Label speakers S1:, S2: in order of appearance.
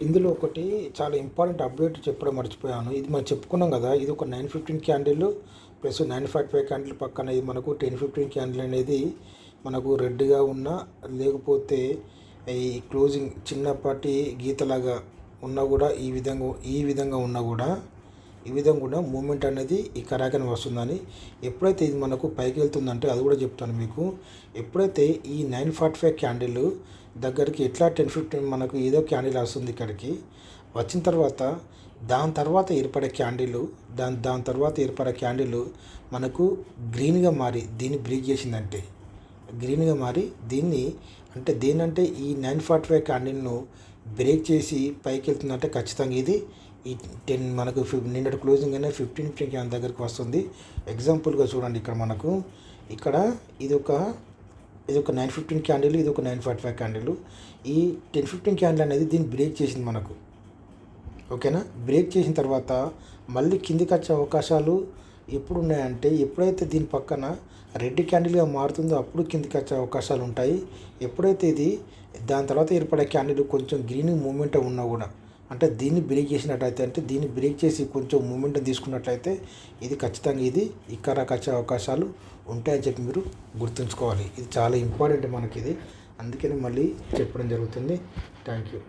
S1: ఇందులో ఒకటి చాలా ఇంపార్టెంట్ అప్డేట్ చెప్పడం మర్చిపోయాను. ఇది మనం చెప్పుకున్నాం కదా, ఇది ఒక 915 క్యాండిల్ ప్లస్ 945 క్యాండిల్ పక్కన ఇది మనకు 1015 క్యాండిల్ అనేది మనకు రెడ్గా ఉన్న, లేకపోతే ఈ క్లోజింగ్ చిన్నపాటి గీతలాగా ఉన్నా కూడా ఈ విధంగా ఉన్నా కూడా ఈ విధంగా కూడా మూమెంట్ అనేది ఈ కరాకని వస్తుందని. ఎప్పుడైతే ఇది మనకు పైకి వెళ్తుందంటే అది కూడా చెప్తాను మీకు. ఎప్పుడైతే ఈ 945 క్యాండిల్ దగ్గరికి ఎట్లా 1015 మనకు ఏదో క్యాండిల్ వస్తుంది ఇక్కడికి వచ్చిన తర్వాత దాని తర్వాత ఏర్పడే క్యాండిల్ మనకు గ్రీన్గా మారి దీన్ని బ్రేక్ చేసిందంటే గ్రీన్గా మారి దీన్నంటే ఈ 945 క్యాండిల్ను బ్రేక్ చేసి పైకి వెళ్తుందంటే ఖచ్చితంగా ఇది ఈ 10 మనకు నిన్నటి క్లోజింగ్ అయినా 15 క్యాండిల్ దగ్గరికి వస్తుంది. ఎగ్జాంపుల్గా చూడండి, ఇక్కడ మనకు ఇది ఒక 915 క్యాండిల్, ఇది ఒక 945 క్యాండిల్. ఈ 1015 క్యాండిల్ అనేది దీన్ని బ్రేక్ చేసింది మనకు. ఓకేనా? బ్రేక్ చేసిన తర్వాత మళ్ళీ కిందికి వచ్చే అవకాశాలు ఎప్పుడు ఉన్నాయంటే ఎప్పుడైతే దీని పక్కన రెడ్ క్యాండిల్గా మారుతుందో అప్పుడు కిందికి వచ్చే అవకాశాలు ఉంటాయి. ఎప్పుడైతే ఇది దాని తర్వాత ఏర్పడే క్యాండిల్ కొంచెం గ్రీన్ మూమెంట్ ఉన్నా కూడా, అంటే దీన్ని బ్రేక్ చేసినట్లయితే, అంటే దీన్ని బ్రేక్ చేసి కొంచెం మూమెంట్ తీసుకున్నట్లయితే ఇది ఖచ్చితంగా ఇది ఇక్కడ వచ్చే అవకాశాలు ఉంటాయని చెప్పి మీరు గుర్తుంచుకోవాలి. ఇది చాలా ఇంపార్టెంట్ మనకి ఇది, అందుకని మళ్ళీ చెప్పడం జరుగుతుంది. Thank you.